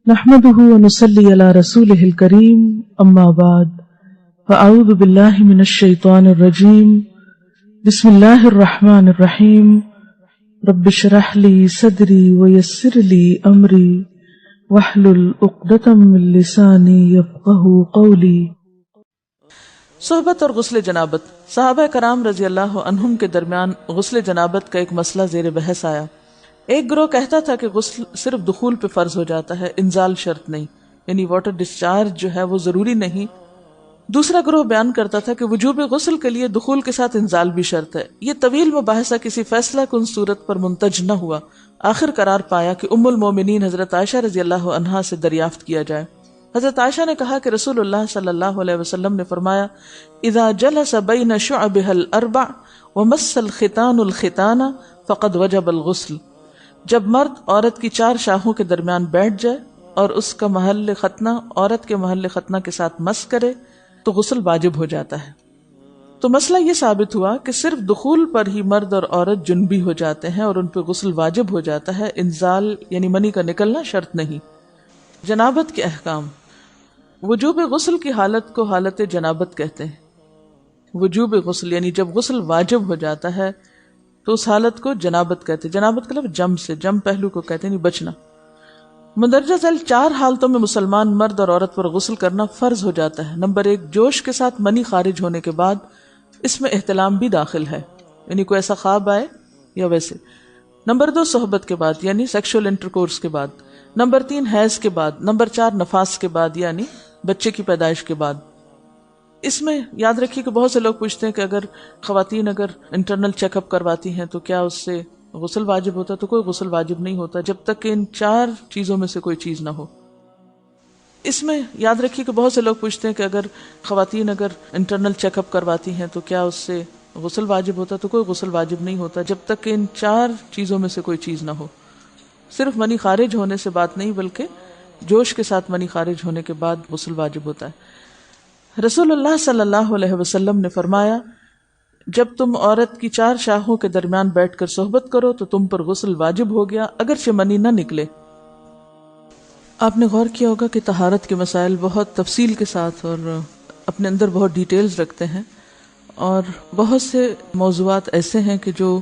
نحمده ونصلي على رسوله الكريم اما بعد فاعوذ بالله من الشيطان الرجيم بسم الله الرحمن الرحيم رب اشرح لي صدري ويسر لي امري واحلل عقدة من لساني يفقهوا قولي۔ صحبت اور غسل جنابت۔ صحابہ کرام رضی اللہ عنہم کے درمیان غسل جنابت کا ایک مسئلہ زیر بحث آیا۔ ایک گروہ کہتا تھا کہ غسل صرف دخول پہ فرض ہو جاتا ہے، انزال شرط نہیں، یعنی واٹر ڈسچارج جو ہے وہ ضروری نہیں۔ دوسرا گروہ بیان کرتا تھا کہ وجوب غسل کے لیے دخول کے ساتھ انزال بھی شرط ہے۔ یہ طویل مباحثہ کسی فیصلہ کن صورت پر منتج نہ ہوا۔ آخر قرار پایا کہ ام المومنین حضرت عائشہ رضی اللہ عنہا سے دریافت کیا جائے۔ حضرت عائشہ نے کہا کہ رسول اللہ صلی اللہ علیہ وسلم نے فرمایا اذا جلس بین شعبها الاربع ومس الختان الختان فقد وجب الغسل۔ جب مرد عورت کی چار شاخوں کے درمیان بیٹھ جائے اور اس کا محل ختنہ عورت کے محل ختنہ کے ساتھ مس کرے تو غسل واجب ہو جاتا ہے۔ تو مسئلہ یہ ثابت ہوا کہ صرف دخول پر ہی مرد اور عورت جنبی ہو جاتے ہیں اور ان پہ غسل واجب ہو جاتا ہے، انزال یعنی منی کا نکلنا شرط نہیں۔ جنابت کے احکام۔ وجوب غسل کی حالت کو حالت جنابت کہتے ہیں۔ وجوب غسل یعنی جب غسل واجب ہو جاتا ہے تو اس حالت کو جنابت کہتے ہیں۔ جنابت کا لفظ جم سے، جم پہلو کو کہتے ہیں، نہیں بچنا۔ مندرجہ ذیل چار حالتوں میں مسلمان مرد اور عورت پر غسل کرنا فرض ہو جاتا ہے۔ نمبر 1، جوش کے ساتھ منی خارج ہونے کے بعد، اس میں احتلام بھی داخل ہے، یعنی کوئی ایسا خواب آئے یا ویسے۔ نمبر 2، صحبت کے بعد یعنی سیکشول انٹرکورس کے بعد۔ نمبر 3، حیض کے بعد۔ نمبر 4، نفاس کے بعد یعنی بچے کی پیدائش کے بعد۔ اس میں یاد رکھیے کہ بہت سے لوگ پوچھتے ہیں کہ اگر خواتین انٹرنل چیک اپ کرواتی ہیں تو کیا اس سے غسل واجب ہوتا ہے؟ تو کوئی غسل واجب نہیں ہوتا جب تک کہ ان چار چیزوں میں سے کوئی چیز نہ ہو۔ اس میں یاد رکھیے کہ بہت سے لوگ پوچھتے ہیں کہ اگر خواتین انٹرنل چیک اپ کرواتی ہیں تو کیا اس سے غسل واجب ہوتا ہے؟ تو کوئی غسل واجب نہیں ہوتا جب تک کہ ان چار چیزوں میں سے کوئی چیز نہ ہو۔ صرف منی خارج ہونے سے بات نہیں، بلکہ جوش کے ساتھ منی خارج ہونے کے بعد غسل واجب ہوتا ہے۔ رسول اللہ صلی اللہ علیہ وسلم نے فرمایا جب تم عورت کی چار شاخوں کے درمیان بیٹھ کر صحبت کرو تو تم پر غسل واجب ہو گیا اگرچہ منی نہ نکلے۔ آپ نے غور کیا ہوگا کہ طہارت کے مسائل بہت تفصیل کے ساتھ اور اپنے اندر بہت ڈیٹیلز رکھتے ہیں، اور بہت سے موضوعات ایسے ہیں کہ جو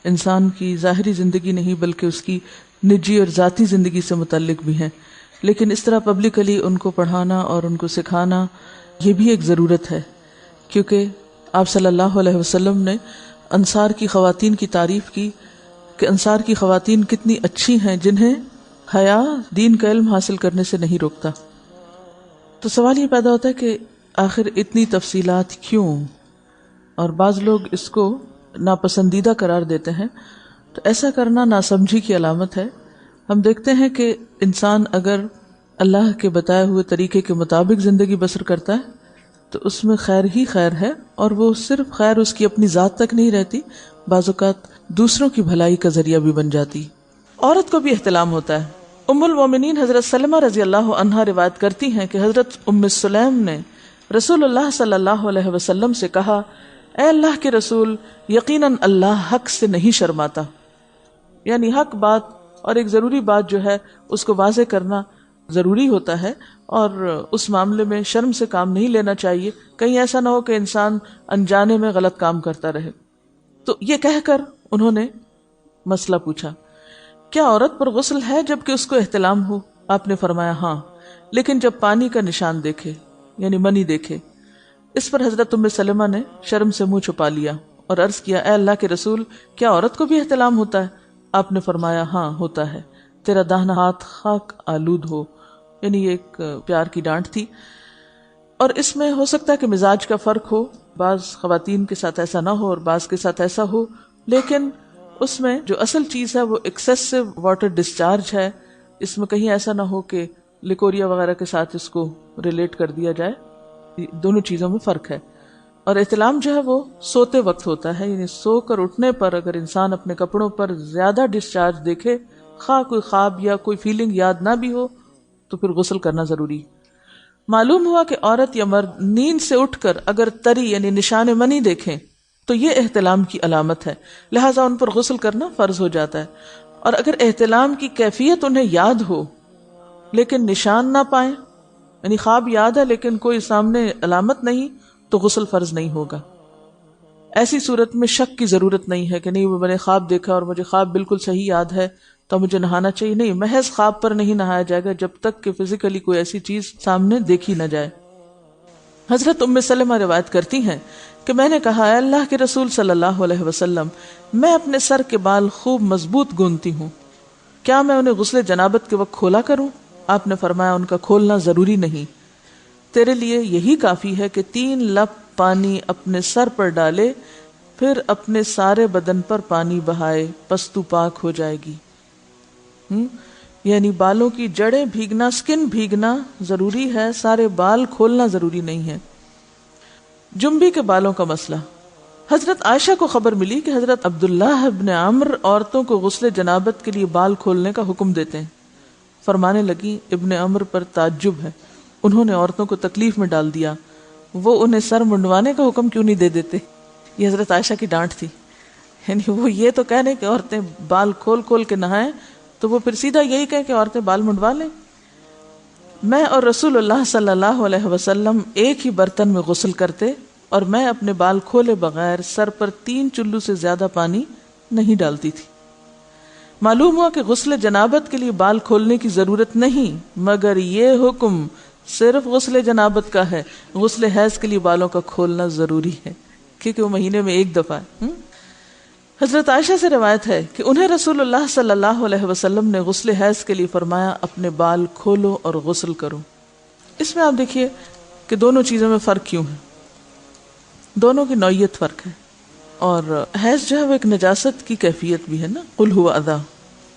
انسان کی ظاہری زندگی نہیں بلکہ اس کی نجی اور ذاتی زندگی سے متعلق بھی ہیں، لیکن اس طرح پبلکلی ان کو پڑھانا اور ان کو سکھانا یہ بھی ایک ضرورت ہے، کیونکہ آپ صلی اللہ علیہ وسلم نے انصار کی خواتین کی تعریف کی کہ انصار کی خواتین کتنی اچھی ہیں جنہیں حیا دین کا علم حاصل کرنے سے نہیں روکتا۔ تو سوال یہ پیدا ہوتا ہے کہ آخر اتنی تفصیلات کیوں؟ اور بعض لوگ اس کو ناپسندیدہ قرار دیتے ہیں، تو ایسا کرنا ناسمجھی کی علامت ہے۔ ہم دیکھتے ہیں کہ انسان اگر اللہ کے بتائے ہوئے طریقے کے مطابق زندگی بسر کرتا ہے تو اس میں خیر ہی خیر ہے، اور وہ صرف خیر اس کی اپنی ذات تک نہیں رہتی، بعض اوقات دوسروں کی بھلائی کا ذریعہ بھی بن جاتی۔ عورت کو بھی احتلام ہوتا ہے۔ ام المومنین حضرت سلمہ رضی اللہ عنہا روایت کرتی ہیں کہ حضرت ام سلیم نے رسول اللہ صلی اللہ علیہ وسلم سے کہا اے اللہ کے رسول، یقیناً اللہ حق سے نہیں شرماتا، یعنی حق بات اور ایک ضروری بات جو ہے اس کو واضح کرنا ضروری ہوتا ہے، اور اس معاملے میں شرم سے کام نہیں لینا چاہیے، کہیں ایسا نہ ہو کہ انسان انجانے میں غلط کام کرتا رہے۔ تو یہ کہہ کر انہوں نے مسئلہ پوچھا کیا عورت پر غسل ہے جبکہ اس کو احتلام ہو؟ آپ نے فرمایا ہاں، لیکن جب پانی کا نشان دیکھے یعنی منی دیکھے۔ اس پر حضرت ام سلمہ نے شرم سے منہ چھپا لیا اور عرض کیا اے اللہ کے رسول، کیا عورت کو بھی احتلام ہوتا ہے؟ آپ نے فرمایا ہاں ہوتا ہے، تیرا داہنا ہاتھ خاک آلود ہو، یعنی یہ ایک پیار کی ڈانٹ تھی۔ اور اس میں ہو سکتا ہے کہ مزاج کا فرق ہو، بعض خواتین کے ساتھ ایسا نہ ہو اور بعض کے ساتھ ایسا ہو، لیکن اس میں جو اصل چیز ہے وہ ایکسیسو واٹر ڈسچارج ہے۔ اس میں کہیں ایسا نہ ہو کہ لیکوریا وغیرہ کے ساتھ اس کو ریلیٹ کر دیا جائے، دونوں چیزوں میں فرق ہے۔ اور احتلام جو ہے وہ سوتے وقت ہوتا ہے، یعنی سو کر اٹھنے پر اگر انسان اپنے کپڑوں پر زیادہ ڈسچارج دیکھے، خواہ کوئی خواب یا کوئی فیلنگ یاد نہ بھی ہو، تو پھر غسل کرنا ضروری۔ معلوم ہوا کہ عورت یا مرد نیند سے اٹھ کر اگر تری یعنی نشان منی دیکھیں تو یہ احتلام کی علامت ہے، لہٰذا ان پر غسل کرنا فرض ہو جاتا ہے۔ اور اگر احتلام کی کیفیت انہیں یاد ہو لیکن نشان نہ پائیں، یعنی خواب یاد ہے لیکن کوئی سامنے علامت نہیں، تو غسل فرض نہیں ہوگا۔ ایسی صورت میں شک کی ضرورت نہیں ہے کہ نہیں وہ میں نے خواب دیکھا اور مجھے خواب بالکل صحیح یاد ہے تو مجھے نہانا چاہیے، نہیں، محض خواب پر نہیں نہایا جائے گا جب تک کہ فزیکلی کوئی ایسی چیز سامنے دیکھی نہ جائے۔ حضرت ام سلمہ روایت کرتی ہیں کہ میں نے کہا، اے اللہ کے رسول صلی اللہ علیہ وسلم، میں اپنے سر کے بال خوب مضبوط گوندتی ہوں، کیا میں انہیں غسل جنابت کے وقت کھولا کروں؟ آپ نے فرمایا، ان کا کھولنا ضروری نہیں، تیرے لیے یہی کافی ہے کہ 3 لپ پانی اپنے سر پر ڈالے، پھر اپنے سارے بدن پر پانی بہائے، پس تو پاک ہو جائے گی۔ یعنی بالوں کی جڑیں بھیگنا، سکن بھیگنا ضروری ہے، سارے بال کھولنا ضروری نہیں ہے۔ جنبی کے بالوں کا مسئلہ، حضرت عائشہ کو خبر ملی کہ حضرت عبداللہ ابن عمرو عورتوں کو غسل جنابت کے لیے بال کھولنے کا حکم دیتے ہیں۔ فرمانے لگی، ابن عمرو پر تعجب ہے، انہوں نے عورتوں کو تکلیف میں ڈال دیا، وہ انہیں سر منڈوانے کا حکم کیوں نہیں دے دیتے؟ یہ حضرت عائشہ کی ڈانٹ تھی، یعنی وہ یہ تو کہنے کہ عورتیں بال کھول کھول کے نہائیں، تو وہ پھر سیدھا یہی کہیں کہ عورتیں بال منڈوا لیں۔ میں اور رسول اللہ صلی اللہ علیہ وسلم ایک ہی برتن میں غسل کرتے، اور میں اپنے بال کھولے بغیر سر پر 3 چلو سے زیادہ پانی نہیں ڈالتی تھی۔ معلوم ہوا کہ غسل جنابت کے لیے بال کھولنے کی ضرورت نہیں، مگر یہ حکم صرف غسل جنابت کا ہے، غسل حیض کے لیے بالوں کا کھولنا ضروری ہے، کیونکہ وہ مہینے میں ایک دفعہ ہے۔ حضرت عائشہ سے روایت ہے کہ انہیں رسول اللہ صلی اللہ علیہ وسلم نے غسل حیض کے لیے فرمایا، اپنے بال کھولو اور غسل کرو۔ اس میں آپ دیکھیے کہ دونوں چیزوں میں فرق کیوں ہے، دونوں کی نوعیت فرق ہے، اور حیض جو ہے وہ ایک نجاست کی کیفیت بھی ہے نا، قل ہوا اذی،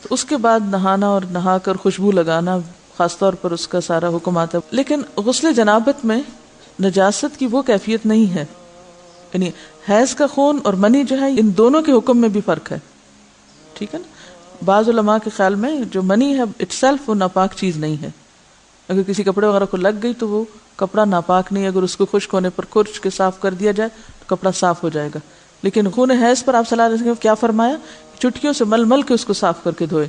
تو اس کے بعد نہانا اور نہا کر خوشبو لگانا خاص طور پر اس کا سارا حکم آتا ہے، لیکن غسل جنابت میں نجاست کی وہ کیفیت نہیں ہے، یعنی حیض کا خون اور منی جو ہے ان دونوں کے حکم میں بھی فرق ہے، ٹھیک ہے نا۔ بعض علماء کے خیال میں جو منی ہے اٹ سیلف وہ ناپاک چیز نہیں ہے، اگر کسی کپڑے وغیرہ کو لگ گئی تو وہ کپڑا ناپاک نہیں، اگر اس کو خشک ہونے پر کھرچ کے صاف کر دیا جائے تو کپڑا صاف ہو جائے گا، لیکن خون حیض پر آپ صلی اللہ علیہ وسلم کیا فرمایا، چٹکیوں سے مل مل کے اس کو صاف کر کے دھوئے،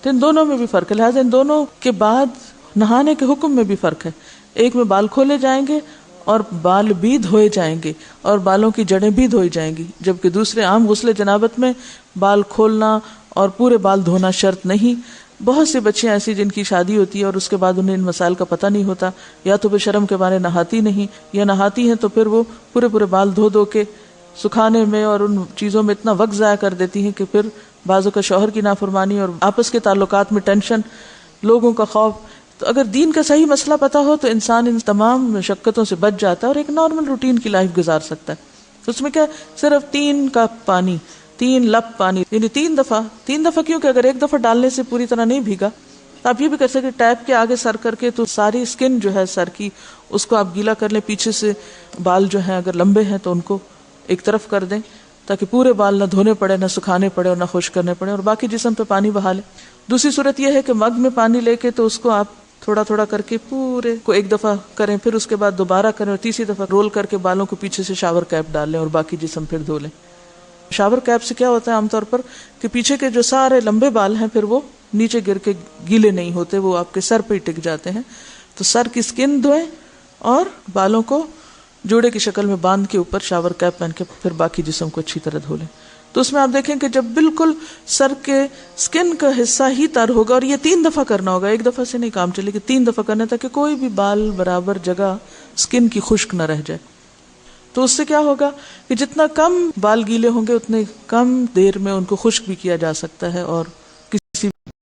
تو ان دونوں میں بھی فرق ہے، لہٰذا ان دونوں کے بعد نہانے کے حکم میں بھی فرق ہے، ایک میں بال کھولے جائیں گے اور بال بھی دھوئے جائیں گے اور بالوں کی جڑیں بھی دھوئی جائیں گی، جبکہ دوسرے عام غسل جنابت میں بال کھولنا اور پورے بال دھونا شرط نہیں۔ بہت سی بچیاں ایسی جن کی شادی ہوتی ہے اور اس کے بعد انہیں ان مسائل کا پتہ نہیں ہوتا، یا تو وہ شرم کے مارے نہاتی نہیں، یا نہاتی ہیں تو پھر وہ پورے بال دھو دھو کے سکھانے میں اور ان چیزوں میں اتنا وقت ضائع کر دیتی ہیں کہ پھر بعضوں کا شوہر کی نافرمانی اور آپس کے تعلقات میں ٹینشن، لوگوں کا خوف۔ تو اگر دین کا صحیح مسئلہ پتہ ہو تو انسان ان تمام مشقتوں سے بچ جاتا ہے اور ایک نارمل روٹین کی لائف گزار سکتا ہے۔ تو اس میں کیا، صرف 3 کپ پانی، 3 لپ پانی، یعنی 3 دفعہ کیونکہ اگر ایک دفعہ ڈالنے سے پوری طرح نہیں بھیگا تو آپ یہ بھی کر سکتے ٹیپ کے آگے سر کر کے، تو ساری اسکن جو ہے سر کی اس کو آپ گیلا کر لیں، پیچھے سے بال جو ہیں اگر لمبے ہیں تو ان کو ایک طرف کر دیں تاکہ پورے بال نہ دھونے پڑے، نہ سکھانے پڑے اور نہ خشک کرنے پڑے، اور باقی جسم پہ پانی بہا لیں۔ دوسری صورت یہ ہے کہ مگ میں پانی لے کے تو اس کو آپ تھوڑا تھوڑا کر کے پورے کو ایک دفعہ کریں، پھر اس کے بعد دوبارہ کریں، اور تیسری دفعہ رول کر کے بالوں کو پیچھے سے شاور کیپ ڈال لیں اور باقی جسم پھر دھو لیں۔ شاور کیپ سے کیا ہوتا ہے عام طور پر کہ پیچھے کے جو سارے لمبے بال ہیں پھر وہ نیچے گر کے گیلے نہیں ہوتے، وہ آپ کے سر پہ ہی ٹک جاتے ہیں۔ تو سر کی سکن دھوئیں اور بالوں کو جوڑے کی شکل میں باندھ کے اوپر شاور کیپ پہن کے پھر باقی جسم کو اچھی طرح دھو لیں۔ تو اس میں آپ دیکھیں کہ جب بالکل سر کے سکن کا حصہ ہی تر ہوگا، اور یہ 3 دفعہ کرنا ہوگا، ایک دفعہ سے نہیں کام چلے کہ 3 دفعہ کرنا، تاکہ کوئی بھی بال برابر جگہ سکن کی خشک نہ رہ جائے۔ تو اس سے کیا ہوگا کہ جتنا کم بال گیلے ہوں گے اتنے کم دیر میں ان کو خشک بھی کیا جا سکتا ہے اور